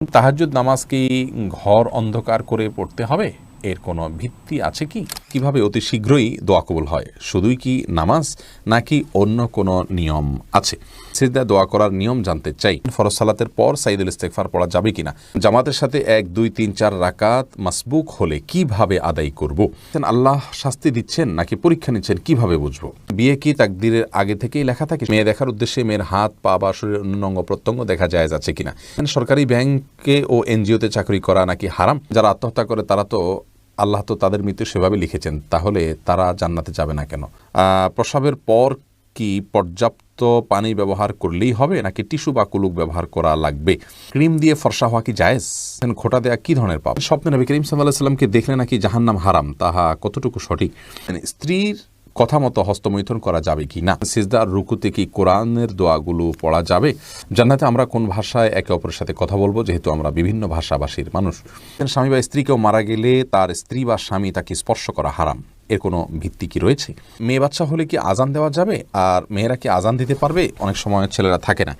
তাহাজ্জুদ নামাজ কি ঘর অন্ধকার করে পড়তে হবে? এর কোনো ভিত্তি আছে কি? কিভাবে অতি শীঘ্রই দোয়া কবুল হয়? শুধুই কি নামাজ নাকি অন্য কোনো নিয়ম আছে? সিজদায় দোয়া করার নিয়ম জানতে চাই। ফরজ সালাতের পর সাইদুল ইস্তেগফার পড়া যাবে কিনা? জামাতের সাথে 1, 2, 3, 4 রাকাত মাসবুক হলে কিভাবে আদায় করব? আল্লাহ শাস্তি দিচ্ছেন নাকি পরীক্ষা নিচ্ছেন, কিভাবে বুঝবো? বিয়ে কি তাকদীরের আগে থেকেই লেখা থাকে? মেয়ে দেখার উদ্দেশ্যে মেয়ের হাত, পা বা শরীরের অন্য অঙ্গ প্রত্যঙ্গ দেখা যায় যাচ্ছে কিনা? সরকারি ব্যাংকে ও এনজিওতে চাকরি করা নাকি হারাম? যারা আত্মহত্যা করে তারা তো আল্লাহ তো তাদের মৃত্যু সেভাবে লিখেছেন, তাহলে তারা জান্নাতে যাবে না কেন? প্রসবের পর কি পর্যাপ্ত পানি ব্যবহার করলেই হবে নাকি টিস্যু বা কুলুক ব্যবহার করা লাগবে? ক্রিম দিয়ে ফর্সা হওয়া কি জায়েজ? খোঁটা দেয়া কি ধরনের পাপ? স্বপ্নে নবী করিম সাল্লাল্লাহু আলাইহি ওয়াসাল্লামকে দেখলে নাকি জাহান্নাম হারাম, তাহা কতটুকু সঠিক? স্ত্রীর কথা মতো হস্তমৈথুন করা যাবে কি না? সিজদার রুকুতে কি কোরআনের দোয়াগুলো পড়া যাবে? জান্নাতে আমরা কোন ভাষায় একে অপরের সাথে কথা বলবো, যেহেতু আমরা বিভিন্ন ভাষাভাষীর মানুষ? স্বামী বা স্ত্রী কেউ মারা গেলে তার স্ত্রী বা স্বামী তাকে স্পর্শ করা হারাম, এর কোনো ভিত্তি কি রয়েছে? মেয়ে বাচ্চা হলে কি আজান দেওয়া যাবে? আর মেয়েরা কি আজান দিতে পারবে? অনেক সময় ছেলেরা থাকে না।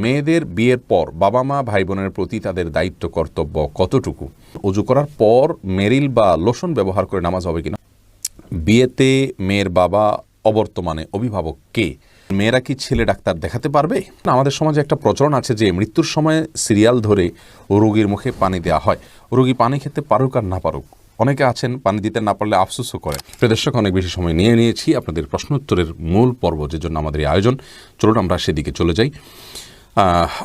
মেয়েদের বিয়ের পর বাবা মা ভাই বোনের প্রতি তাদের দায়িত্ব কর্তব্য কতটুকু? ওযু করার পর মেরিল বা লোশন ব্যবহার করে নামাজ হবে কিনা? বিয়েতে মেয়ের বাবা অবর্তমানে অভিভাবক কে? মেয়েরা কি ছেলে ডাক্তার দেখাতে পারবে? আমাদের সমাজে একটা প্রচলন আছে যে মৃত্যুর সময় সিরিয়াল ধরে রোগীর মুখে পানি দেওয়া হয়। রোগী পানি খেতে পারুক আর না পারুক, অনেকে আছেন পানি দিতে না পারলে আফসোসও করেন। প্রদর্শক অনেক বেশি সময় নিয়েছি আপনাদের প্রশ্ন উত্তরের মূল পর্ব, যে জন্য আমাদের এই আয়োজন। চলুন আমরা সেদিকে চলে যাই।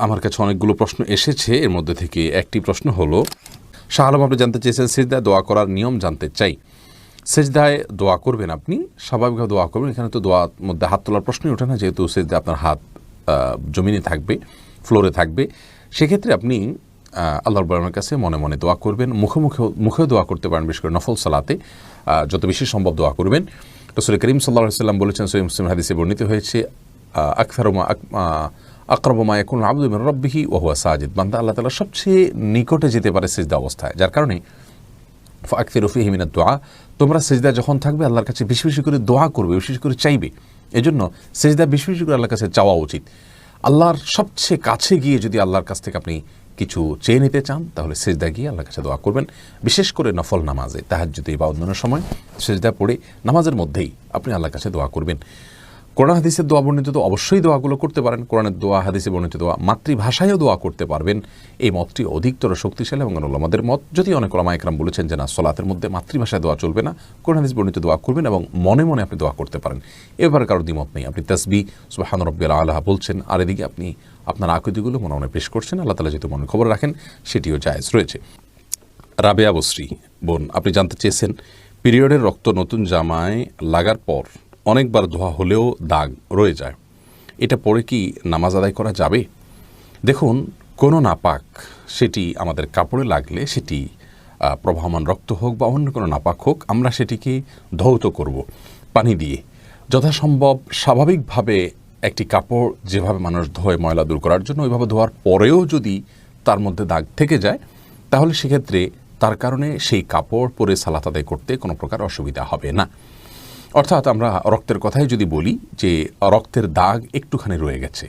আমার কাছে অনেকগুলো প্রশ্ন এসেছে, এর মধ্যে থেকে একটি প্রশ্ন হলো, শাহ আলম আপনি জানতে চেয়েছেন সিজদায় দোয়া করার নিয়ম জানতে চাই। সেজদায় দোয়া করবেন, আপনি স্বাভাবিকভাবে দোয়া করবেন, এখানে তো দোয়ার মধ্যে হাত তোলার প্রশ্নই ওঠে না, যেহেতু সেজদায় আপনার হাত জমিনে থাকবে, ফ্লোরে থাকবে। সেক্ষেত্রে আপনি আল্লাহর রাব্বুল কাছে মনে মনে দোয়া করবেন, মুখেও দোয়া করতে পারেন, বিশেষ করে নফল সালাতে যত বেশি সম্ভব দোয়া করবেন। রাসূল করিম সাল্লাল্লাহু আলাইহি ওয়াসাল্লাম বলেছেন, সহিহ মুসলিম হাদিসে বর্ণিত হয়েছে, আকরাবু মা ইয়াকুনু আবদু মিন রাব্বিহি ওয়া হুয়া সাজিদ, বান্দা আল্লাহ তাআলার সবচেয়ে নিকটে যেতে পারে সিজদা অবস্থায়, যার কারণে ফাকসিরু ফীহি মিনাদ দুআ, তোমরা সিজদা যখন থাকবে আল্লাহর কাছে বেশি বেশি করে দোয়া করবে, বেশি বেশি করে চাইবে। এজন্য সিজদা বেশি বেশি করে আল্লাহর কাছে চাওয়া উচিত। আল্লাহর সবচেয়ে কাছে গিয়ে যদি আল্লাহর কাছ থেকে আপনি কিছু চেয়ে নিতে চান, তাহলে সিজদা গিয়ে আল্লাহর কাছে দোয়া করবেন। বিশেষ করে নফল নামাজে, তাহাজ্জুদে বা অন্যান্য সময় সিজদা পড়ে নামাজের মধ্যেই আপনি আল্লাহর কাছে দোয়া করবেন। কোরআন হাদিসের দোয়া বর্ণিত তো অবশ্যই দোয়াগুলো করতে পারেন, কোরআনের দোয়া, হাদিসে বর্ণিত দোয়া, মাতৃভাষায়ও দোয়া করতে পারবেন। এই মতটি অধিকতর শক্তিশালী এবং ওলামাদের মত। যদি অনেক ওলামা ইকরাম বলেছেন যে না, সলাতের মধ্যে মাতৃভাষায় দোয়া চলবে না, কোরআন হাদিস বর্ণিত দোয়া করবেন এবং মনে মনে আপনি দোয়া করতে পারেন। এবার কারোর দ্বিমত নেই, আপনি তাসবিহ সুবহান রাব্বিয়াল আলা বলছেন, আর এদিকে আপনি আপনার আকীদাগুলো মনে মনে পেশ করছেন। আল্লাহ তাআলা যেহেতু মনে খবর রাখেন, সেটিও জায়েজ রয়েছে। রাবেয়া বসরি বোন আপনি জানতে চেয়েছেন, পিরিয়ডের রক্ত নতুন জামায় লাগার পর অনেকবার ধোয়া হলেও দাগ রয়ে যায়, এটা পরে কি নামাজ আদায় করা যাবে? দেখুন, কোনো নাপাক সেটি আমাদের কাপড়ে লাগলে, সেটি প্রবাহমান রক্ত হোক বা অন্য কোনো নাপাক হোক, আমরা সেটিকে ধৌত করব পানি দিয়ে। যথাসম্ভব স্বাভাবিকভাবে একটি কাপড় যেভাবে মানুষ ধোয় ময়লা দূর করার জন্য, ওইভাবে ধোয়ার পরেও যদি তার মধ্যে দাগ থেকে যায়, তাহলে সেক্ষেত্রে তার কারণে সেই কাপড় পরে সালাত আদায় করতে কোনো প্রকার অসুবিধা হবে না। অর্থাৎ আমরা রক্তের কথাই যদি বলি, যে রক্তের দাগ একটুখানি রয়ে গেছে,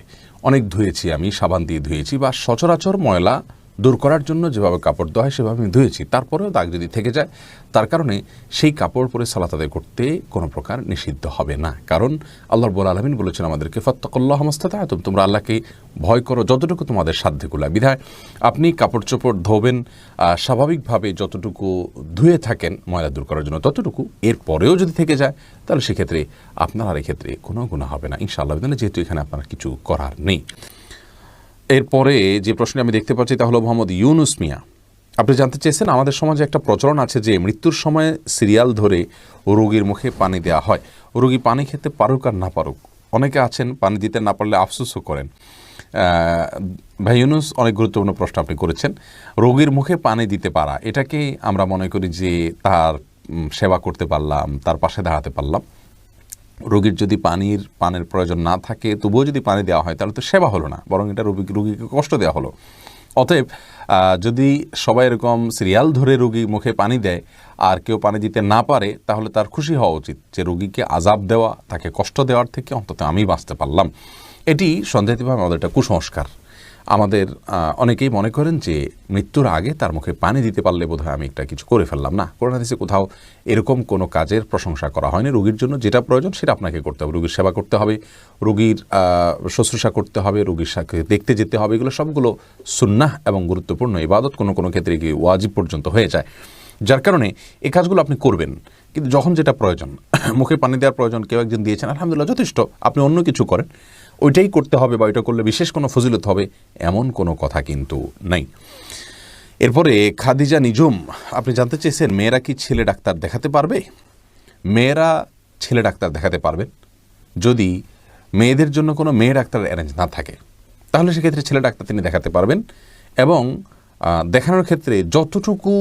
অনেক ধুয়েছি, আমি সাবান দিয়ে ধুয়েছি, বা সচরাচর ময়লা দূর করার জন্য যেভাবে কাপড় ধোয়া হয় সেভাবে আমি ধুয়েছি, তারপরেও দাগ যদি থেকে যায়, তার কারণে সেই কাপড় পরে সালাত আদায় করতে কোনো প্রকার নিষিদ্ধ হবে না। কারণ আল্লাহ রাব্বুল আলামিন বলেছেন আমাদেরকে, ফাত্তাকুল্লাহ মাস্তাতা'তুম, তোমরা আল্লাহকে ভয় করো যতটুকু তোমাদের সাধ্যকুলা। বিধায় আপনি কাপড় চোপড় ধোবেন স্বাভাবিকভাবে, যতটুকু ধুয়ে থাকেন ময়লা দূর করার জন্য ততটুকু, এরপরেও যদি থেকে যায় তাহলে সেক্ষেত্রে আপনার আর এক্ষেত্রে কোনো গুনাহ হবে না ইনশাআল্লাহ, যেহেতু এখানে আপনার কিছু করার নেই। এরপরে যে প্রশ্নে আমি দেখতে পাচ্ছি তা হলো মোহাম্মদ ইউনুস মিয়া, আপনি জানতে চেয়েছেন, আমাদের সমাজে একটা প্রচলন আছে যে মৃত্যুর সময় সিরিয়াল ধরে রোগীর মুখে পানি দেওয়া হয়, রোগী পানি খেতে পারুক আর না পারুক, অনেকে আছেন পানি দিতে না পারলে আফসোসও করেন। ভাই ইউনুস, অনেক গুরুত্বপূর্ণ প্রশ্ন আপনি করেছেন। রোগীর মুখে পানি দিতে পারা, এটাকে আমরা মনে করি যে তার সেবা করতে পারলাম, তার পাশে দাঁড়াতে পারলাম। রোগীর যদি পানের প্রয়োজন না থাকে, তবুও যদি পানি দেওয়া হয়, তাহলে তো সেবা হলো না, বরং এটা রোগীকে কষ্ট দেওয়া হলো। অতএব যদি সবাই এরকম সিরিয়াল ধরে রোগীর মুখে পানি দেয় আর কেউ পানি দিতে না পারে, তাহলে তার খুশি হওয়া উচিত যে রোগীকে আযাব দেওয়া, তাকে কষ্ট দেওয়ার থেকে অন্তত আমি বাঁচতে পারলাম। এটি সন্দেহাতীতভাবে আমাদের একটা কুসংস্কার। আমাদের অনেকেই মনে করেন যে মৃত্যুর আগে তার মুখে পানি দিতে পারলে বোধহয় আমি একটা কিছু করে ফেললাম। না, কোরআন হাদিসে কোথাও এরকম কোনো কাজের প্রশংসা করা হয়নি। রোগীর জন্য যেটা প্রয়োজন সেটা আপনাকে করতে হবে। রোগীর সেবা করতে হবে, রোগীর শুশ্রূষা করতে হবে, রোগীর সাথে দেখতে যেতে হবে, এগুলো সবগুলো সুন্নাহ এবং গুরুত্বপূর্ণ ইবাদত, কোনো কোনো ক্ষেত্রে গিয়ে ওয়াজিব পর্যন্ত হয়ে যায়। যার কারণে এই কাজগুলো আপনি করবেন, কিন্তু যখন যেটা প্রয়োজন, মুখে পানি দেওয়ার প্রয়োজন কেউ একজন দিয়েছেন, আলহামদুলিল্লাহ যথেষ্ট, আপনি অন্য কিছু করেন, ওইটাই করতে হবে বা ওইটা করলে বিশেষ কোনো ফজিলত হবে এমন কোনো কথা কিন্তু নাই। এরপরে খাদিজা নিজুম আপনি জানতে চেয়েছেন মেয়েরা কি ছেলে ডাক্তার দেখাতে পারবে? মেয়েরা ছেলে ডাক্তার দেখাতে পারবেন যদি মেয়েদের জন্য কোনো মেয়ে ডাক্তার অ্যারেঞ্জ না থাকে, তাহলে সেক্ষেত্রে ছেলে ডাক্তার তিনি দেখাতে পারবেন। এবং দেখানোর ক্ষেত্রে যতটুকু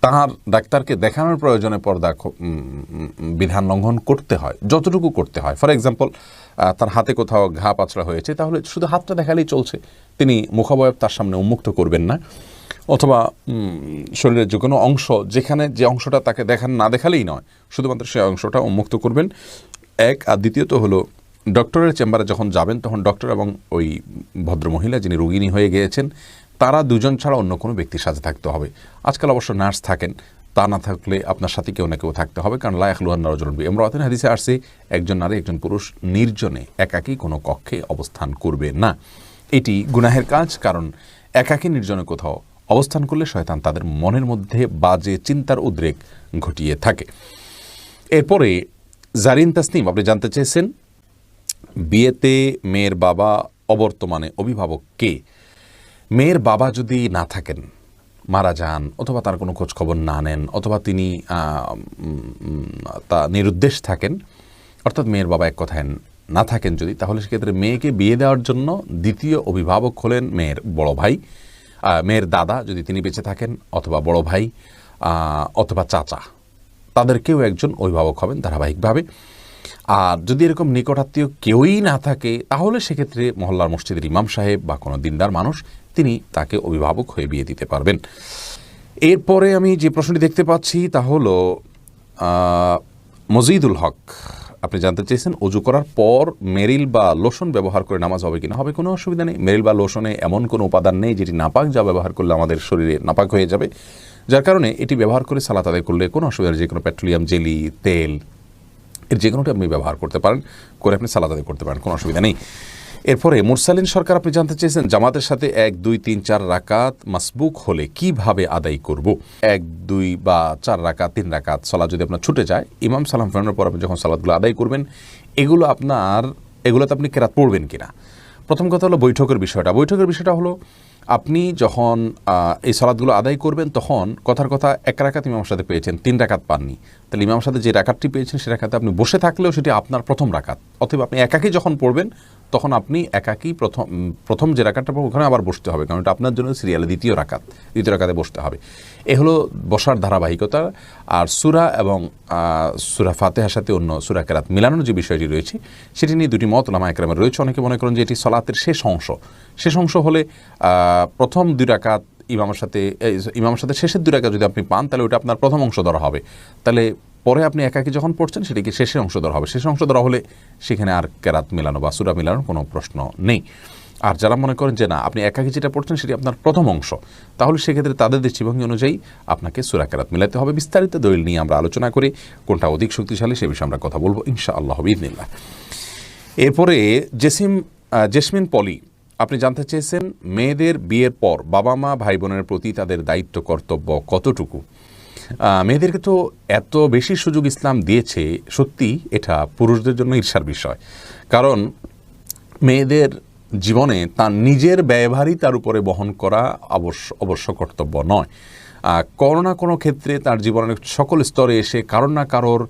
তার ডাক্তারকে দেখানোর প্রয়োজনে পর্দা বিধান লঙ্ঘন করতে হয়, যতটুকু করতে হয়, ফর এক্সাম্পল তার হাতে কোথাও ঘা পাচড়া হয়েছে, তাহলে শুধু হাতটা দেখালেই চলছে, তিনি মুখাবয়ব তার সামনে উন্মুক্ত করবেন না। অথবা শরীরের যে কোনো অংশ যেখানে যে অংশটা তাকে না দেখালেই নয়, শুধুমাত্র সেই অংশটা উন্মুক্ত করবেন, এক। আর দ্বিতীয়ত হলো ডক্টরের চেম্বারে যখন যাবেন তখন ডক্টর এবং ওই ভদ্রমহিলা যিনি রোগিণী হয়ে গিয়েছেন তারা দুজন ছাড়া অন্য কোনো ব্যক্তির সাথে থাকতে হবে। আজকাল অবশ্য নার্স থাকেন, তা না থাকলে আপনার সাথে কেউ না কেউ থাকতে হবে, কারণ লা ইয়াখলুহান্না রাজুলুন বিমরাআতিন হাদিসে আসছে একজন নারী একজন পুরুষ নির্জনে একাকী কোনো কক্ষে অবস্থান করবে না। এটি গুনাহের কাজ, কারণ একাকী নির্জনে কোথাও অবস্থান করলে শয়তান তাদের মনের মধ্যে বাজে চিন্তার উদ্রেক ঘটিয়ে থাকে। এরপরে জারিন তাসনিম আপনি জানতে চেয়েছেন বিয়েতে মেয়ের বাবা অবর্তমানে অভিভাবক কে? মেয়ের বাবা যদি না থাকেন, মারা যান, অথবা তার কোনো খোঁজ খবর না নেন, অথবা তিনি তা নিরুদ্দেশ থাকেন, অর্থাৎ মেয়ের বাবা এক কথায় না থাকেন যদি, তাহলে সেক্ষেত্রে মেয়েকে বিয়ে দেওয়ার জন্য দ্বিতীয় অভিভাবক হলেন মেয়ের বড় ভাই, মেয়ের দাদা যদি তিনি বেঁচে থাকেন, অথবা বড় ভাই অথবা চাচা, তাদের কেউ একজন অভিভাবক হবেন ধারাবাহিকভাবে। আর যদি এরকম নিকটাত্মীয় কেউই না থাকে, তাহলে সেক্ষেত্রে মহল্লার মসজিদের ইমাম সাহেব বা কোনো দিনদার মানুষ তিনি তাকে অভিভাবক হয়ে বিয়ে দিতে পারবেন। এরপরে আমি যে প্রশ্নটি দেখতে পাচ্ছি তা হলো মজিদুল হক আপনি জানতে চেয়েছেন অজু করার পর মেরিল বা লোশন ব্যবহার করে নামাজ হবে কিনা? হবে, কোনো অসুবিধা নেই। মেরিল বা লোশনে এমন কোনো উপাদান নেই যেটি নাপাক, যা ব্যবহার করলে আমাদের শরীরে নাপাক হয়ে যাবে, যার কারণে এটি ব্যবহার করে সালাত আদায় করলে কোনো অসুবিধা নেই। যে কোনো পেট্রোলিয়াম জেলি, তেল, এর যে কোনোটি আপনি ব্যবহার করতে পারেন, করে আপনি সালাত আদায় করতে পারেন, কোনো অসুবিধা নেই। এরপরে মুরসালিন সরকার আপনি জানতে চেয়েছেন জামাতের সাথে 1, 2, 3, 4 রাকাত মাসবুক হলে কিভাবে আদায় করব? 1, 2 বা 4 রাকাত, 3 রাকাত সালাত যদি আপনার ছুটে যায়, ইমাম সালাম ফেরানোর পর আপনি যখন সালাতগুলো আদায় করবেন, এগুলোতে আপনি কেরাত পড়বেন কিনা? প্রথম কথা হলো বৈঠকের বিষয়টা হলো আপনি যখন এই সালাতগুলো আদায় করবেন তখন কথার কথা 1 রাকাত ইমামের সাথে পেয়েছেন, 3 রাকাত পাননি, তাহলে ইমামের সাথে যে রাকাতটি পেয়েছেন সে রাকাতে আপনি বসে থাকলেও সেটি আপনার প্রথম রাকাত। অথবা আপনি একাকী যখন পড়বেন তখন আপনি একাকী প্রথম যে রাকাতটা পড়বেন ওখানে আবার বসতে হবে, কারণ এটা আপনার জন্য সিরিয়ালে দ্বিতীয় রাকাতে বসতে হবে। এ হলো বসার ধারাবাহিকতা। আর সূরা এবং সূরা ফাতিহার সাথে অন্য সূরা কেরাত মিলানোর যে বিষয়টি রয়েছে সেটি নিয়ে দুটি মত উলামায়ে কেরামের রয়েছে। অনেকে মনে করেন যে এটি সালাতের শেষ অংশ হলে প্রথম 2 রাকাত ইমামের সাথে শেষের 2 রাকাত যদি আপনি পান তাহলে ওটা আপনার প্রথম অংশ ধরা হবে, তাহলে পরে আপনি একাকী যখন পড়ছেন সেটিকে শেষের অংশ ধরা হবে। শেষ অংশ ধরা হলে সেখানে আর কেরাত মিলানো বা সূরা মিলানোর কোনো প্রশ্ন নেই। আর যারা মনে করেন যে না আপনি একাকী যেটা পড়ছেন সেটি আপনার প্রথম অংশ, তাহলে সেক্ষেত্রে তাদের দৃষ্টিভঙ্গি অনুযায়ী আপনাকে সূরা কেরাত মিলাতে হবে। বিস্তারিত দলিল নিয়ে আমরা আলোচনা করি, কোনটা অধিক শক্তিশালী সে বিষয়ে আমরা কথা বলবো ইনশাআল্লাহ বিইذনিল্লাহ। এরপরে জেসমিন পলি আপনি জানতে চেয়েছেন মেয়েদের বিয়ের পর বাবা মা ভাই বোনের প্রতি তাদের দায়িত্ব কর্তব্য কতটুকু? মেয়েদেরকে তো এত বেশি সুযোগ ইসলাম দিয়েছে, সত্যি এটা পুরুষদের জন্য ঈর্ষার বিষয়, কারণ মেয়েদের জীবনে তার নিজের ব্যয়ভারই তার উপরে বহন করা অবশ্য কর্তব্য নয়। কোনো না কোনো ক্ষেত্রে তার জীবনের সকল স্তরে এসে কারোর না কারোর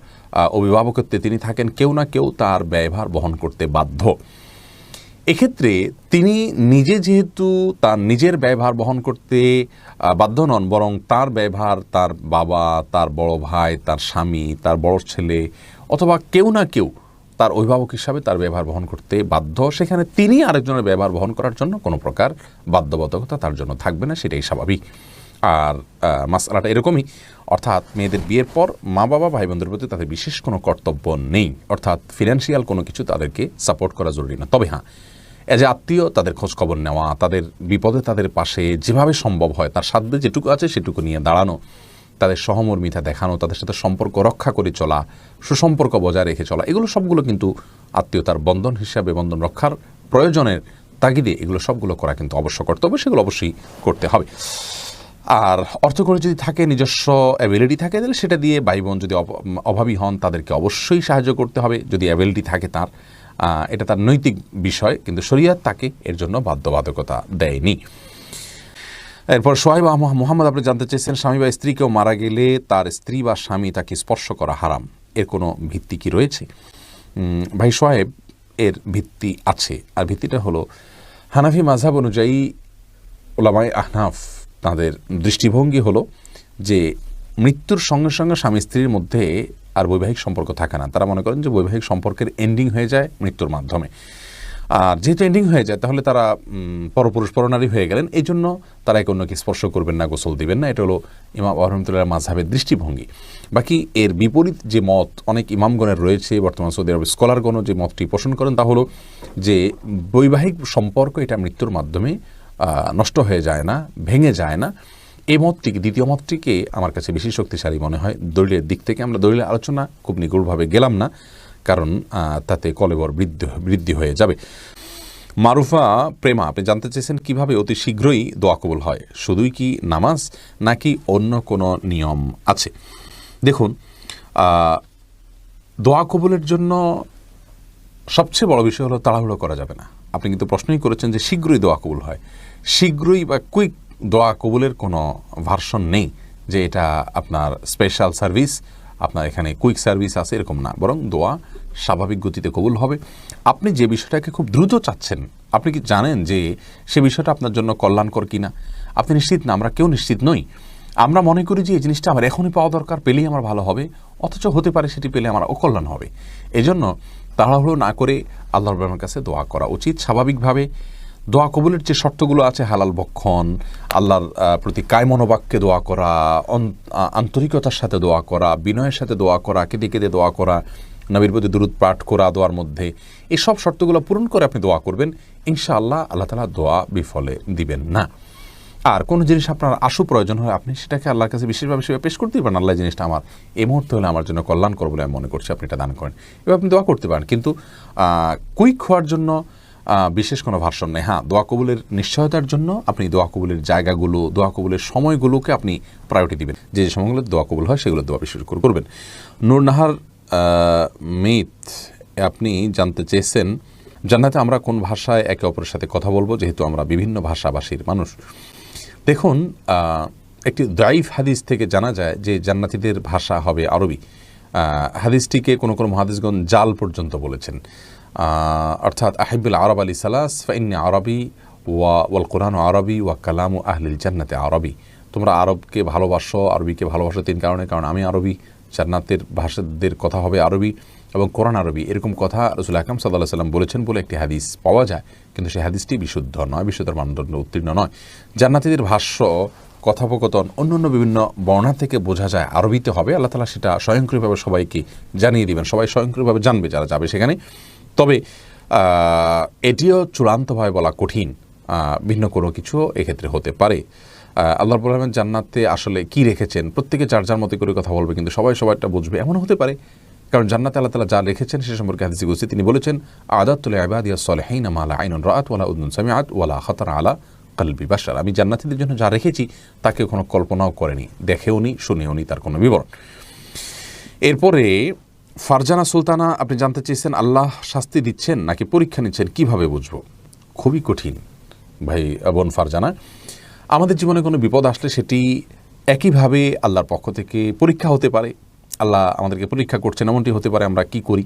অভিভাবকত্বে তিনি থাকেন, কেউ না কেউ তার ব্যয়ভার বহন করতে বাধ্য। এক্ষেত্রে তিনি নিজে যেহেতু তার নিজের ব্যয়ভার বহন করতে বাধ্য নন, বরং তার ব্যয়ভার তার বাবা, তার বড় ভাই, তার স্বামী, তার বড় ছেলে অথবা কেউ না কেউ তার অভিভাবক হিসাবে তার ব্যবহার বহন করতে বাধ্য, সেখানে তিনি আরেকজনের ব্যবহার বহন করার জন্য কোনো প্রকার বাধ্যবাধকতা তার জন্য থাকবে না, সেটাই স্বাভাবিক। আর মাসআলাটা এরকমই, অর্থাৎ মেয়েদের বিয়ের পর মা বাবা ভাই বোনদের প্রতি তাদের বিশেষ কোনো কর্তব্য নেই, অর্থাৎ ফিনান্সিয়াল কোনো কিছু তাদেরকে সাপোর্ট করা জরুরি না। তবে হ্যাঁ, এজ এ আত্মীয় তাদের খোঁজখবর নেওয়া, তাদের বিপদে তাদের পাশে যেভাবে সম্ভব হয় তার সাধ্যে যেটুকু আছে সেটুকু নিয়ে দাঁড়ানো, তাদের সহমর্মিতা দেখানো, তাদের সাথে সম্পর্ক রক্ষা করে চলা, সুসম্পর্ক বজায় রেখে চলা, এগুলো সবগুলো কিন্তু আত্মীয়তার বন্ধন হিসাবে, বন্ধন রক্ষার প্রয়োজনের তাগিদে এগুলো সবগুলো করা কিন্তু অবশ্য কর্তব্য, সেগুলো অবশ্যই করতে হবে। আর অর্থ করে যদি থাকে, নিজস্ব অ্যাবিলিটি থাকে, তাহলে সেটা দিয়ে ভাই বোন যদি অভাবী হন তাদেরকে অবশ্যই সাহায্য করতে হবে যদি অ্যাবিলিটি থাকে তার। এটা তার নৈতিক বিষয়, কিন্তু শরিয়ত তাকে এর জন্য বাধ্যবাধকতা দেয়নি। এরপর সোহাইব মোহাম্মদ আপনি জানতে চেয়েছেন, স্বামী বা স্ত্রী কেউ মারা গেলে তার স্ত্রী বা স্বামী তাকে স্পর্শ করা হারাম, এর কোনো ভিত্তি কি রয়েছে? ভাই সোহাইব, এর ভিত্তি আছে। আর ভিত্তিটা হলো হানাফি মাযহাব অনুযায়ী উলামায়ে আহনাফ তাদের দৃষ্টিভঙ্গি হলো যে মৃত্যুর সঙ্গে সঙ্গে স্বামী স্ত্রীর মধ্যে আর বৈবাহিক সম্পর্ক থাকে না। তারা মনে করেন যে বৈবাহিক সম্পর্কের এন্ডিং হয়ে যায় মৃত্যুর মাধ্যমে। আর যেহেতু এন্ডিং হয়ে যায় তাহলে তারা পরপুরুষ পরনারী হয়ে গেলেন, এই জন্য তারা একে অন্যকে স্পর্শ করবেন না, গোসল দিবেন না। এটা হলো ইমাম রহমতুল্লাহ মাযহাবের দৃষ্টিভঙ্গি। বাকি এর বিপরীত যে মত অনেক ইমামগণের রয়েছে, বর্তমান সৌদি আরবের স্কলারগণও যে মতটি পোষণ করেন তা হলো যে বৈবাহিক সম্পর্ক এটা মৃত্যুর মাধ্যমে নষ্ট হয়ে যায় না, ভেঙে যায় না। এই মতটিকে, দ্বিতীয় মতটিকে আমার কাছে বেশি শক্তিশালী মনে হয় দলিলের দিক থেকে। আমরা দলিলের আলোচনা খুব নিগুড়ভাবে গেলাম না, কারণ তাতে কলেবর বৃদ্ধি হয়ে যাবে। মারুফা প্রেমা আপনি জানতে চেয়েছেন কিভাবে অতি শীঘ্রই দোয়া কবুল হয়, শুধুই কি নামাজ নাকি অন্য কোনো নিয়ম আছে? দেখুন, দোয়া কবুলের জন্য সবচেয়ে বড় বিষয় হলো তাড়াহুড়ো করা যাবে না। আপনি কিন্তু প্রশ্নই করেছেন যে শীঘ্রই দোয়া কবুল হয়। শীঘ্রই বা কুইক দোয়া কবুলের কোনো ভার্সন নেই যে এটা আপনার স্পেশাল সার্ভিস, আপনার এখানে কুইক সার্ভিস আছে, এরকম না। বরং দোয়া স্বাভাবিক গতিতে কবুল হবে। আপনি যে বিষয়টাকে খুব দ্রুত চাচ্ছেন, আপনি কি জানেন যে সে বিষয়টা আপনার জন্য কল্যাণকর কিনা? আপনি নিশ্চিত না, আমরা কেউ নিশ্চিত নই। আমরা মনে করি যে এই জিনিসটা আমার এখনই পাওয়া দরকার, পেলেই আমার ভালো হবে, অথচ হতে পারে সেটি পেলে আমার অকল্যাণ হবে। এজন্য তাড়াহুড়ো না করে আল্লাহর রহমানের কাছে দোয়া করা উচিত। স্বাভাবিকভাবে দোয়া কবুলের যে শর্তগুলো আছে, হালাল ভক্ষণ, আল্লাহর প্রতি কায়মনোবাক্যে দোয়া করা, আন্তরিকতার সাথে দোয়া করা, বিনয়ের সাথে দোয়া করা, কেঁদে কেঁদে দোয়া করা, নবীর প্রতি দুরূদ পাঠ করা দোয়ার মধ্যে, এসব শর্তগুলো পূরণ করে আপনি দোয়া করবেন, ইনশাআল্লাহ আল্লাহ তাআলা দোয়া বিফলে দিবেন না। আর কোনো জিনিস আপনার আশু প্রয়োজন হয়, আপনি সেটাকে আল্লাহর কাছে বিশেষভাবে সেভাবে পেশ করতে পারেন। আল্লাহ জিনিসটা আমার এই মুহূর্তে হলে আমার জন্য কল্যাণকর বলে আমি মনে করছি, আপনি এটা দান করেন, এবার আপনি দোয়া করতে পারেন। কিন্তু কুইক হওয়ার জন্য বিশেষ কোনো ভার্সন নেই। হ্যাঁ, দোয়া কবুলের নিশ্চয়তার জন্য আপনি দোয়া কবুলের জায়গাগুলো, দোয়া কবুলের সময়গুলোকে আপনি প্রায়োরিটি দিবেন। যে সময়গুলো দোয়া কবুল হয় সেগুলো দোয়া বিশেষ করে করবেন। নূরনাহার মিত আপনি জানতে চেয়েছেন, জান্নাতে আমরা কোন ভাষায় একে অপরের সাথে কথা বলবো, যেহেতু আমরা বিভিন্ন ভাষাভাষীর মানুষ? দেখুন, একটি দাইফ হাদিস থেকে জানা যায় যে জান্নাতীদের ভাষা হবে আরবি। হাদিসটিকে কোনো কোনো মুহাদ্দিসগণ জাল পর্যন্ত বলেছেন, অর্থাৎ আহিবুল আরব আলী সালাস ফাইন্নি আরবি ওয়াল কোরআন আরবি ওয়া কালামু আহলিল জান্নাতে আরবি। তোমরা আরবকে ভালোবাসো, আরবিকে ভালোবাসো তিন কারণে, কারণ আমি আরবি, জান্নাতের ভাষাদের কথা হবে আরবি এবং কোরআন আরবি। এরকম কথা রাসূল আকরাম সাল্লাল্লাহু আলাইহি ওয়াসাল্লাম বলেছেন বলে একটি হাদিস পাওয়া যায়, কিন্তু সেই হাদিসটি বিশুদ্ধ নয়, বিশুদ্ধর মানদণ্ড উত্তীর্ণ নয়। জান্নাতীদের ভাষ্য, কথোপকথন, অন্য বিভিন্ন বর্ণনা থেকে বোঝা যায় আরবিতে হবে। আল্লাহ তাআলা সেটা স্বয়ংক্রিয়ভাবে সবাইকে জানিয়ে দিবেন, সবাই স্বয়ংক্রিয়ভাবে জানবে যারা যাবে সেখানে। তবে এটিও চূড়ান্তভাবে বলা কঠিন, ভিন্ন কোনো কিছু এক্ষেত্রে হতে পারে। আল্লাহ রাব্বুল আলামিন জান্নাতে আসলে কি রেখেছেন, প্রত্যেকে যার যার মতো করে কথা বলবে, কিন্তু সবাই সবাইটা বুঝবে এমন হতে পারে। কারণ জান্নাতে আল্লাহ তাআলা যা রেখেছেন সে সম্পর্কে হাদিসে বলছে, তিনি বলেছেন আ'দাতু লি'ইবাদিয়াস সালিহিনা মা লা আইনুন রাআত ওয়া লা উযুনুন সামিআত ওয়া লা খাতারা আলা কলবি বাশার। আমি জান্নাতীদের জন্য যা রেখেছি তাকে কোনো কল্পনাও করেনি, দেখেওনি, শুনেওনি তার কোনো বিবরণ। এরপরে ফারজানা সুলতানা আপনি জানতে চেয়েছেন, আল্লাহ শাস্তি দিচ্ছেন নাকি পরীক্ষা নিচ্ছেন, কিভাবে বুঝবো? খুবই কঠিন ভাই বোন ফারজানা। আমাদের জীবনে কোনো বিপদ আসলে সেটি একইভাবে আল্লাহর পক্ষ থেকে পরীক্ষা হতে পারে। আল্লাহ আমাদেরকে পরীক্ষা করছেন, এমনটি হতে পারে আমরা কি করি,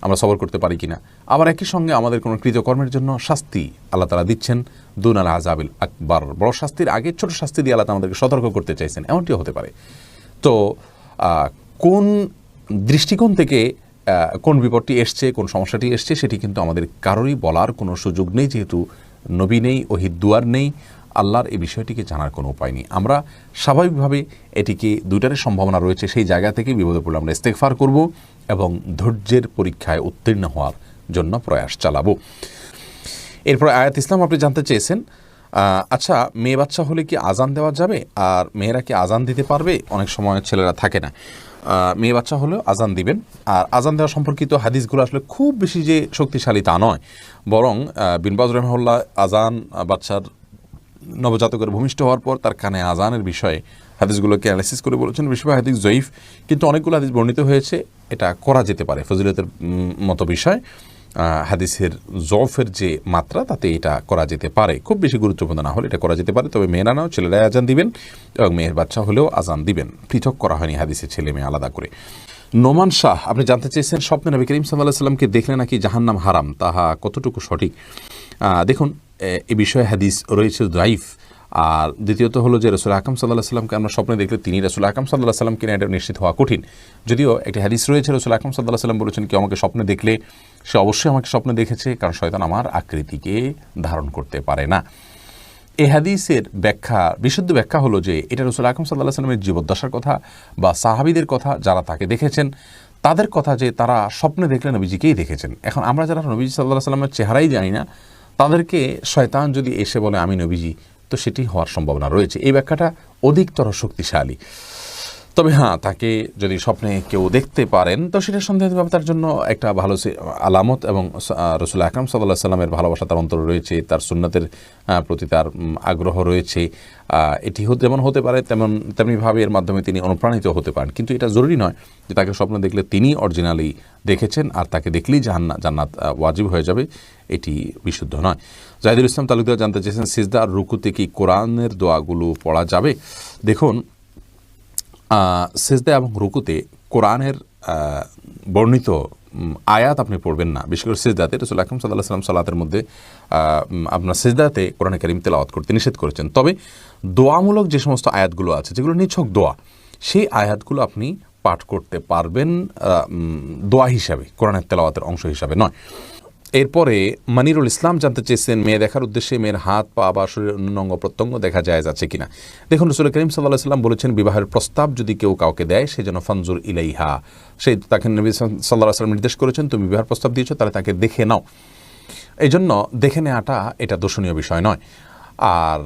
আমরা সবর করতে পারি কিনা। আবার একই সঙ্গে আমাদের কোনো কৃতকর্মের জন্য শাস্তি আল্লাহ তাআলা দিচ্ছেন, দুন আল আযাবিল আকবার, বড় শাস্তির আগে ছোট শাস্তি দিয়ে আল্লাহ আমাদেরকে সতর্ক করতে চাইছেন, এমনটিও হতে পারে। তো কোন দৃষ্টিকোণ থেকে কোন বিপদটি এসছে, কোন সমস্যাটি এসছে, সেটি কিন্তু আমাদের কারোরই বলার কোনো সুযোগ নেই, যেহেতু নবী নেই, ওহীর দুয়ার নেই, আল্লাহর এই বিষয়টিকে জানার কোনো উপায় নেই। আমরা স্বাভাবিকভাবে এটিকে দুইটারই সম্ভাবনা রয়েছে, সেই জায়গা থেকে বিপদে পড়লে আমরা ইস্তেগফার করব এবং ধৈর্যের পরীক্ষায় উত্তীর্ণ হওয়ার জন্য প্রয়াস চালাবো। এরপর আয়াত ইসলাম আপনি জানতে চেয়েছেন, আচ্ছা মেয়ে বাচ্চা হলে কি আজান দেওয়া যাবে, আর মেয়েরা কি আজান দিতে পারবে? অনেক সময় ছেলেরা থাকে না, মেয়ে বাচ্চা হলেও আজান দিবেন। আর আজান দেওয়া সম্পর্কিত হাদিসগুলো আসলে খুব বেশি যে শক্তিশালী তা নয়, বরং বিন বাজ রাহিমাহুল্লাহ আজান বাচ্চার নবজাতকের ভূমিষ্ঠ হওয়ার পর তার কানে আজানের বিষয়ে হাদিসগুলোকে অ্যানালাইসিস করে বলেছেন বেশিরভাগ হাদিস জয়ীফ, কিন্তু অনেকগুলো হাদিস বর্ণিত হয়েছে এটা করা যেতে পারে। ফজিলতের মতো বিষয়, হাদিসের জফের যে মাত্রা তাতে এটা করা যেতে পারে, খুব বেশি গুরুত্বপূর্ণ না হলে এটা করা যেতে পারে। তবে মেয়েরা নাও, ছেলেরাই আজান দিবেন এবং মেয়ের বাচ্চা হলেও আজান দিবেন, পৃথক করা হয়নি হাদিসে ছেলে মেয়ে আলাদা করে। নোমান শাহ আপনি জানতে চেয়েছেন, স্বপ্নে নবী করিম সাল্লাল্লাহু আলাইহি সাল্লামকে দেখলে নাকি জাহান্নাম হারাম, তাহা কতটুকু সঠিক? দেখুন, এ বিষয়ে হাদিস রয়েছে দাইফ। আর দ্বিতীয়ত হলো যে রাসূল আকরাম সাল্লাল্লাহু আলাইহি সাল্লামকে আমরা স্বপ্নে দেখলে তিনি রাসূল আকরাম সাল্লাল্লাহু আলাইহি সাল্লাম কিনা এটা নিশ্চিত হওয়া কঠিন। যদিও একটি হাদিস রয়েছে রাসূল আকরাম সাল্লাল্লাহু আলাইহি সাল্লাম বলেছেন, কেউ আমাকে স্বপ্নে দেখলে সে অবশ্যই আমাকে স্বপ্নে দেখেছে, কারণ শয়তান আমার আকৃতিকে ধারণ করতে পারে না। এই হাদিসের ব্যাখ্যা, বিশুদ্ধ ব্যাখ্যা হলো যে এটা রাসূল আকরাম সাল্লাল্লাহু আলাইহি সাল্লামের জীবদ্দশার কথা বা সাহাবীদের কথা যারা তাকে দেখেছেন তাদের কথা, যে তারা স্বপ্নে দেখলে নবীজিকেই দেখেছেন। এখন আমরা যারা নবীজি সাল্লাল্লাহু আলাইহি সাল্লামের চেহারাই জানি না, তাদেরকে শয়তান যদি এসে বলে আমি নবীজি, তো সেটি হওয়ার সম্ভাবনা রয়েছে। এই ব্যাখ্যাটা অধিকতর শক্তিশালী। তবে হ্যাঁ, তাকে যদি স্বপ্নে কেউ দেখতে পারেন তো সেটা সন্দেহভাবে তার জন্য একটা ভালো আলামত, এবং রাসূল আকরাম সাল্লাল্লাহু আলাইহি সাল্লামের ভালোবাসা তার অন্তরে রয়েছে, তার সুন্নাতের প্রতি তার আগ্রহ রয়েছে। এটি যেমন হতে পারে তেমনিভাবে এর মাধ্যমে তিনি অনুপ্রাণিত হতে পারেন, কিন্তু এটা জরুরি নয় যে তাকে স্বপ্ন দেখলে তিনি অরিজিনালি দেখেছেন আর তাকে দেখলেই জান্নাত ওয়াজিব হয়ে যাবে, এটি বিশুদ্ধ নয়। জাহিদুল ইসলাম তালুকদার জানতে চেয়েছেন, সিজদা আর রুকুতে কি কোরআনের দোয়াগুলো পড়া যাবে? দেখুন, সিজদা এবং রুকুতে কোরআনের বর্ণিত আয়াত আপনি পড়বেন না। বিশেষ করে সিজদাতে রাসূল আকরাম সাল্লাল্লাহু আলাইহি ওয়াসাল্লাম সালাতের মধ্যে আপনার সিজদাতে কোরআনে কারীম তেলাওয়াত করতে নিষেধ করেছেন। তবে দোয়ামূলক যে সমস্ত আয়াতগুলো আছে, যেগুলো নিছক দোয়া, সেই আয়াতগুলো আপনি পাঠ করতে পারবেন দোয়া হিসাবে, কোরআনের তেলাওয়াতের অংশ হিসাবে নয়। এরপরে মানিরুল ইসলাম জানতে চেয়েছেন, মেয়ে দেখার উদ্দেশ্যে মেয়ের হাত পা বা শরীরের অন্য অঙ্গ প্রত্যঙ্গ দেখা জায়েজ আছে কিনা? দেখুন, রাসূল করিম সাল্লাল্লাহু আলাইহি ওয়াসাল্লাম বলেছেন, বিবাহের প্রস্তাব যদি কেউ কাউকে দেয় সে যেন ফানজুর ইলাইহা, সেই তাকে নবী সাল্লাল্লাহু আলাইহি ওয়াসাল্লাম নির্দেশ করেছেন, তুমি বিবাহের প্রস্তাব দিয়েছো তাহলে তাকে দেখে নাও। এই জন্য দেখে নেওয়াটা এটা দোষণীয় বিষয় নয়। আর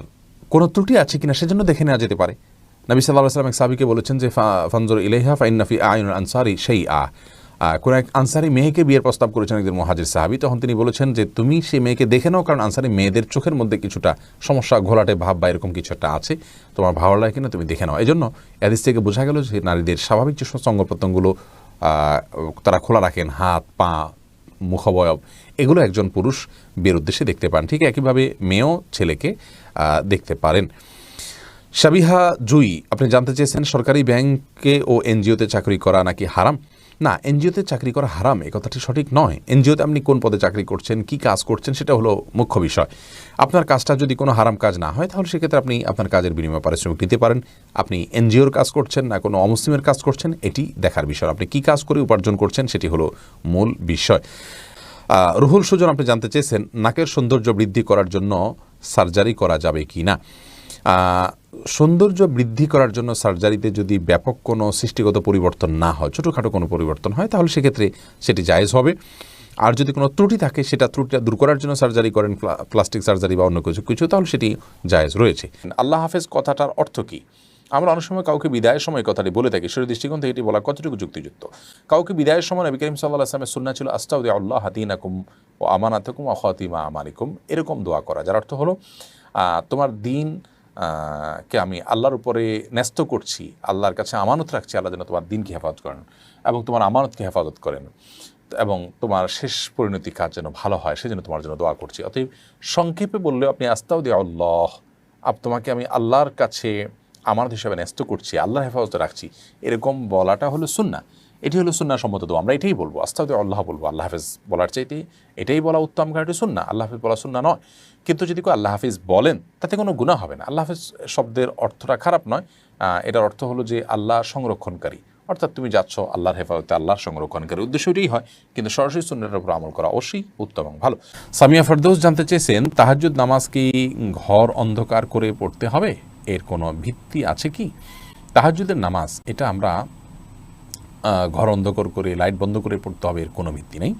কোনো ত্রুটি আছে কিনা সেজন্য দেখে নেওয়া যেতে পারে। নবী সাল্লাল্লাহু আলাইহি ওয়াসাল্লাম এক সাহাবীকে বলেছেন যে ফানজুর ইলাইহা ফাইন্না ফি আয়ুনিল আনসারি শাইআ। কোন এক আনসারি মেয়েকে বিয়ের প্রস্তাব করেছেন একজন মুহাজির সাহাবী, তখন তিনি বলেছেন যে তুমি সেই মেয়েকে দেখে নাও, কারণ আনসারি মেয়েদের চোখের মধ্যে কিছুটা সমস্যা, ঘোলাটে ভাব বা এরকম কিছু একটা আছে, তোমার ভালো লাগে কিনা তুমি দেখে নাও। এই জন্য হাদিস থেকে বোঝা গেল যে নারীদের স্বাভাবিক যে সমস্ত অঙ্গ প্রত্যঙ্গগুলো তারা খোলা রাখেন, হাত পা মুখাবয়ব, এগুলো একজন পুরুষ বিয়ের উদ্দেশ্যে দেখতে পান। ঠিক একইভাবে মেয়েও ছেলেকে দেখতে পারেন। সাবিহা জুই আপনি জানতে চেয়েছেন, সরকারি ব্যাংকে ও এনজিওতে চাকরি করা নাকি হারাম? না, এনজিওতে চাকরি করা হারাম এ কথাটি সঠিক নয়। এনজিওতে আপনি কোন পদে চাকরি করছেন, কি কাজ করছেন, সেটা হলো মুখ্য বিষয়। আপনার কাজটা যদি কোনো হারাম কাজ না হয় তাহলে সেক্ষেত্রে আপনি আপনার কাজের বিনিময়ে পারিশ্রমিক নিতে পারেন। আপনি এনজিওর কাজ করছেন না কোনো অমুসলিমের কাজ করছেন, এটি দেখার বিষয়। আপনি কি কাজ করে উপার্জন করছেন সেটি হলো মূল বিষয়। রুহুল সুজন আপনি জানতে চেয়েছেন, নাকের সৌন্দর্য বৃদ্ধি করার জন্য সার্জারি করা যাবে কি না? সৌন্দর্য বৃদ্ধি করার জন্য সার্জারিতে যদি ব্যাপক কোনো সৃষ্টিগত পরিবর্তন না হয়, ছোটোখাটো কোনো পরিবর্তন হয়, তাহলে সেক্ষেত্রে সেটি জায়েজ হবে। আর যদি কোনো ত্রুটি থাকে, সেটা ত্রুটিটা দূর করার জন্য সার্জারি করেন, প্লাস্টিক সার্জারি বা অন্য কিছু, তাহলে সেটি জায়েজ রয়েছে। আল্লাহ হাফেজ কথাটার অর্থ কী? আমরা অনেক সময় কাউকে বিদায়ের সময় কথাটি বলে থাকি, শরীর দৃষ্টিকোণ থেকে এটি বলা কতটুকু যুক্তিযুক্ত? কাউকে বিদায়ের সময় নবী করিম সাল্লাল্লাহু আলাইহি ওয়াসাল্লামের সুন্নাহ ছিল আস্তাউদিউল্লাহ দীনাকুম ওয়া আমানাতাকুম ওয়া খাতিমা আমালিকুম, এরকম দোয়া করা, যার অর্থ হলো তোমার দিন কে আমি আল্লাহর উপরে ন্যস্ত করছি, আল্লাহর কাছে আমানত রাখছি, আল্লাহ যেন তোমার দিনকে হেফাজত করেন এবং তোমার আমানতকে হেফাজত করেন, এবং তোমার শেষ পরিণতি কাজ যেন ভালো হয় সেজন্য তোমার জন্য দোয়া করছি। অতএব সংক্ষেপে বললেও আপনি আস্তাউদিউল্লাহ, তোমাকে আমি আল্লাহর কাছে আমানত হিসাবে ন্যস্ত করছি, আল্লাহর হেফাজতে রাখছি, এরকম বলাটা হলো সুন্নাহ। এটি হলো সুন্নাহ সম্মত দোয়া। আমরা এটাই বলবো, আস্তাউদিউল্লাহ বলবো, আল্লাহ হাফেজ বলার চাইতে এটাই বলা উত্তম, কারণ এটি সুন্নাহ। আল্লাহ হাফেজ বলা সুন্নাহ নয়। কিন্তু যদি কেউ আল্লাহ হাফিজ বলেন তাতে কোনো গুনাহ হবে না। আল্লাহ হাফিজ শব্দের অর্থটা খারাপ নয়, এটার অর্থ হলো যে আল্লাহ সংরক্ষণকারী, অর্থাৎ তুমি যাচ্ছ আল্লাহর হেফাজতে, আল্লাহর সংরক্ষণকারী, উদ্দেশ্য এটাই হয়। কিন্তু সরাসরি সুন্নাহর উপর আমল করা অবশ্যই উত্তম এবং ভালো। সামিয়া ফেরদৌস জানতে চেয়েছেন, তাহাজ্জুদ নামাজ কি ঘর অন্ধকার করে পড়তে হবে, এর কোনো ভিত্তি আছে কি? তাহাজ্জুদের নামাজ এটা আমরা ঘর অন্ধকার করে লাইট বন্ধ করে পড়তে হবে এর কোনো ভিত্তি নেই।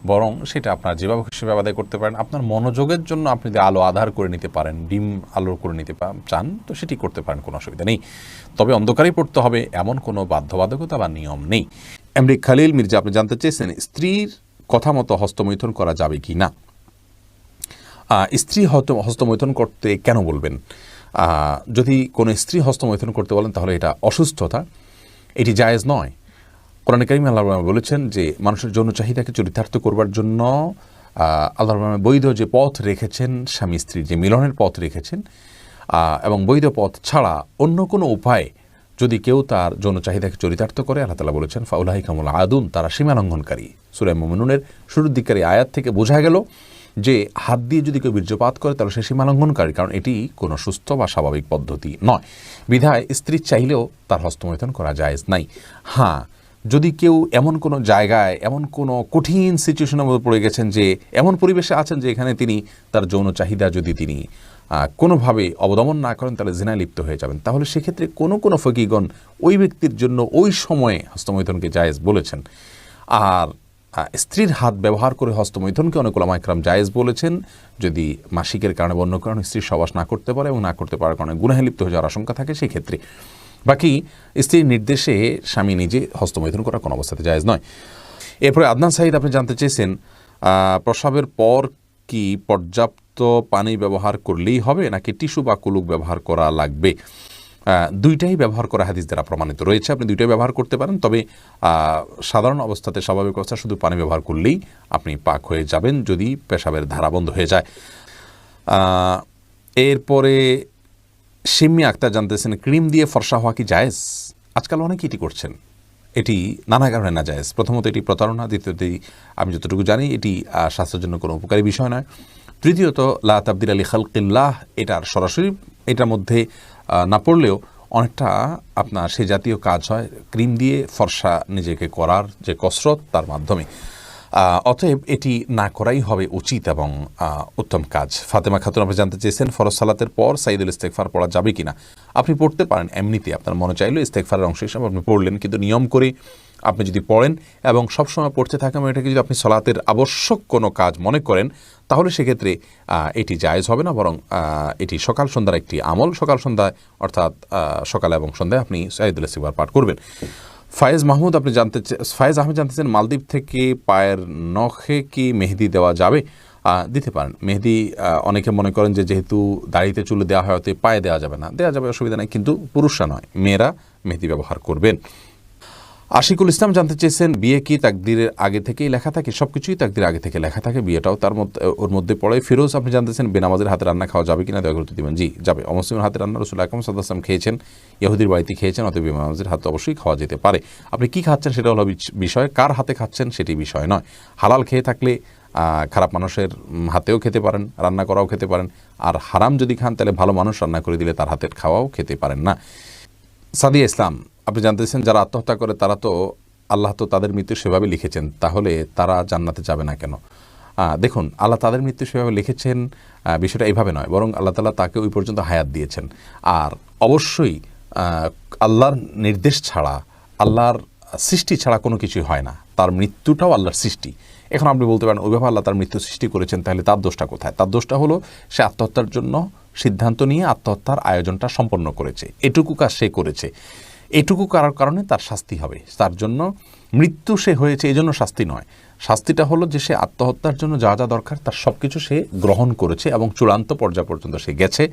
বরং সেটা আপনার যেভাবে সেভাবে আদায় করতে পারেন। আপনার মনোযোগের জন্য আপনি যদি আলো আধার করে নিতে পারেন, ডিম আলো করে নিতে চান, তো সেটি করতে পারেন, কোনো অসুবিধা নেই। তবে অন্ধকারেই পড়তে হবে এমন কোনো বাধ্যবাধকতা বা নিয়ম নেই। এমডি খালিল মির্জা আপনি জানতে চেয়েছেন স্ত্রীর কথা মতো হস্তমৈথুন করা যাবে কি না। স্ত্রী হস্তমৈথুন করতে কেন বলবেন? যদি কোনো স্ত্রী হস্তমৈথুন করতে বলেন তাহলে এটা অসুস্থতা, এটি জায়েজ নয়। কোরআনে কারীমে আল্লাহ বলেছেন যে মানুষের যৌন চাহিদাকে চরিতার্থ করবার জন্য আল্লাহ বৈধ যে পথ রেখেছেন, স্বামী স্ত্রীর যে মিলনের পথ রেখেছেন, এবং বৈধ পথ ছাড়া অন্য কোনো উপায়ে যদি কেউ তার যৌন চাহিদাকে চরিতার্থ করে, আল্লাহ তাআলা বলেছেন ফাউলাইকামুল আদুন, তারা সীমালঙ্ঘনকারী। সূরা মুমিনুনের শুরুর দিকের আয়াত থেকে বোঝা গেল যে হাত দিয়ে যদি কেউ বীর্যপাত করে তাহলে সে সীমালঙ্ঘনকারী, কারণ এটি কোনো সুস্থ বা স্বাভাবিক পদ্ধতি নয়। বিধায় স্ত্রী চাইলেও তার হস্তমৈথুন করা জায়েজ নাই। হ্যাঁ, যদি কেউ এমন কোনো জায়গায়, এমন কোনো কঠিন সিচুয়েশনের মধ্যে পড়ে গেছেন, যে এমন পরিবেশে আছেন যে এখানে তিনি তার যৌন চাহিদা যদি তিনি কোনোভাবে অবদমন না করেন তাহলে জিনায় লিপ্ত হয়ে যাবেন, তাহলে সেক্ষেত্রে কোনো ফকিগণ ওই ব্যক্তির জন্য ওই সময়ে হস্তমৈথুনকে জায়েজ বলেছেন। আর স্ত্রীর হাত ব্যবহার করে হস্তমৈথুনকে অনেক উলামা ইকরাম জায়েজ বলেছেন, যদি মাসিকের কারণে বা অন্য কারণে স্ত্রীর সহবাস না করতে পারে এবং না করতে পারার কারণে গুনাহে লিপ্ত হয়ে যাওয়ার আশঙ্কা থাকে সেই ক্ষেত্রে। বাকি স্ত্রীর নির্দেশে স্বামী নিজে হস্তমৈথুন করা কোনো অবস্থাতে জায়েজ নয়। এরপরে আদনান সাঈদ আপনি জানতে চেয়েছেন প্রসবের পর কি পর্যাপ্ত পানি ব্যবহার করলেই হবে নাকি টিস্যু বা কুলুক ব্যবহার করা লাগবে? দুইটাই ব্যবহার করা হাদিস দ্বারা প্রমাণিত রয়েছে, আপনি দুইটাই ব্যবহার করতে পারেন। তবে সাধারণ অবস্থাতে, স্বাভাবিক অবস্থা শুধু পানি ব্যবহার করলেই আপনি পাক হয়ে যাবেন যদি পেশাবের ধারা বন্ধ হয়ে যায়। এরপরে সিম্মি আক্তার জানতেছেন ক্রিম দিয়ে ফর্সা হওয়া কি জায়েজ? আজকাল অনেকে এটি করছেন, এটি নানা কারণে না জায়েজ। প্রথমত এটি প্রতারণা, দ্বিতীয়ত আমি যতটুকু জানি এটি স্বাস্থ্যের জন্য কোনো উপকারী বিষয় নয়, তৃতীয়ত লা তাবদিলা লি খালকিল্লাহ, এটার সরাসরি এটার মধ্যে না পড়লেও অনেকটা আপনার সে জাতীয় কাজ হয় ক্রিম দিয়ে ফর্সা নিজেকে করার যে কসরত, তার মাধ্যমে। অতএব এটি না করাই হবে উচিত এবং উত্তম কাজ। ফাতেমা খাতুন আপনি জানতে চেয়েছেন ফরজ সালাতের পর সাইদুল ইস্তেগফার পড়া যাবে কিনা। আপনি পড়তে পারেন, এমনিতে আপনার মনে চাইলে ইস্তেগফারের অংশ হিসাবে আপনি পড়লেন, কিন্তু নিয়ম করে আপনি যদি পড়েন এবং সবসময় পড়তে থাকেন, এটাকে যদি আপনি সালাতের আবশ্যক কোনো কাজ মনে করেন তাহলে সেক্ষেত্রে এটি জায়েজ হবে না, বরং এটি সকাল সন্ধ্যার একটি আমল। সকাল সন্ধ্যায় অর্থাৎ সকালে এবং সন্ধ্যায় আপনি সাইদুল ইস্তেগফার পাঠ করবেন। ফায়েজ আহমেদ জানতেছেন মালদ্বীপ থেকে পায়ের নখে কি মেহেদি দেওয়া যাবে? দিতে পারেন মেহেদি। অনেকে মনে করেন যে যেহেতু দাড়িতে চুলে দেওয়া হয় অতএব পায়ে দেওয়া যাবে না, দেওয়া যাবে, অসুবিধা নেই, কিন্তু পুরুষরা নয়, মেয়েরা মেহেদি ব্যবহার করবেন। আশিকুল ইসলাম জানতে চেয়েছেন বিয়ে কি তাকদিরের আগে থেকেই লেখা থাকে? সব কিছুই তাকদির আগে থেকে লেখা থাকে, বিয়েটাও তার মধ্যে ওর মধ্যে পড়ে। ফিরোজ আপনি জানতেছেন বেনামাজের হাতে রান্না খাওয়া যাবে কিনা, দয়া করে দিবেন। জি, যাবে। অমুসলিমের হাতে রান্না রাসূল আকরাম সাল্লাল্লাহু আলাইহি ওয়াসাল্লাম খেয়েছেন, ইহুদির বাড়িতে খেয়েছেন, অতএব বেনামাজের হাতে অবশ্যই খাওয়া যেতে পারে। আপনি কি খাচ্ছেন সেটা হলো বিষয়, কার হাতে খাচ্ছেন সেটি বিষয় নয়। হালাল খেয়ে থাকলে খারাপ মানুষের হাতেও খেতে পারেন, রান্না করাও খেতে পারেন, আর হারাম যদি খান তাহলে ভালো মানুষ রান্না করে দিলে তার হাতের খাওয়াও খেতে পারেন না। সাদিয়া ইসলাম আপনি জানতেছেন যারা আত্মহত্যা করে তারা তো আল্লাহ তো তাদের মৃত্যু সেভাবে লিখেছেন, তাহলে তারা জান্নাতে যাবে না কেন? দেখুন, আল্লাহ তাদের মৃত্যু সেভাবে লিখেছেন, বিষয়টা এইভাবে নয়, বরং আল্লাহ তাআলা তাকে ওই পর্যন্ত হায়াত দিয়েছেন। আর অবশ্যই আল্লাহর নির্দেশ ছাড়া, আল্লাহর সৃষ্টি ছাড়া কোনো কিছুই হয় না, তার মৃত্যুটাও আল্লাহর সৃষ্টি। এখন আপনি বলতে পারেন ওইভাবে আল্লাহ তার মৃত্যু সৃষ্টি করেছেন, তাহলে তার দোষটা কোথায়? তার দোষটা হলো সে আত্মহত্যার জন্য সিদ্ধান্ত নিয়ে আত্মহত্যার আয়োজনটা সম্পন্ন করেছে, এটুকু কাজ সে করেছে, এটুকু করার কারণে তার শাস্তি হবে। তার জন্য মৃত্যু সে হয়েছে এই জন্য শাস্তি নয়, শাস্তিটা হলো যে সে আত্মহত্যার জন্য যা যা দরকার তার সব কিছু সে গ্রহণ করেছে এবং চূড়ান্ত পর্যায় পর্যন্ত সে গেছে,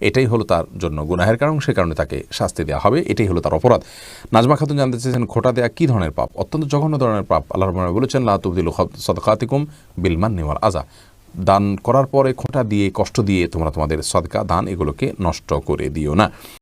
এটাই হলো তার জন্য গুনাহের কারণ, সে কারণে তাকে শাস্তি দেওয়া হবে, এটাই হলো তার অপরাধ। নাজমা খাতুন জানতে চেয়েছেন খোঁটা দেয়া কী ধরনের পাপ? অত্যন্ত জঘন্য ধরনের পাপ। আল্লাহ রাব্বুল আলামিন বলেছেন লা তুবদিলু সাদকাতিকুম বিল মান্নি ওয়াল আযা, দান করার পরে খোঁটা দিয়ে, কষ্ট দিয়ে তোমরা তোমাদের সদকা দান এগুলোকে নষ্ট করে দিও না।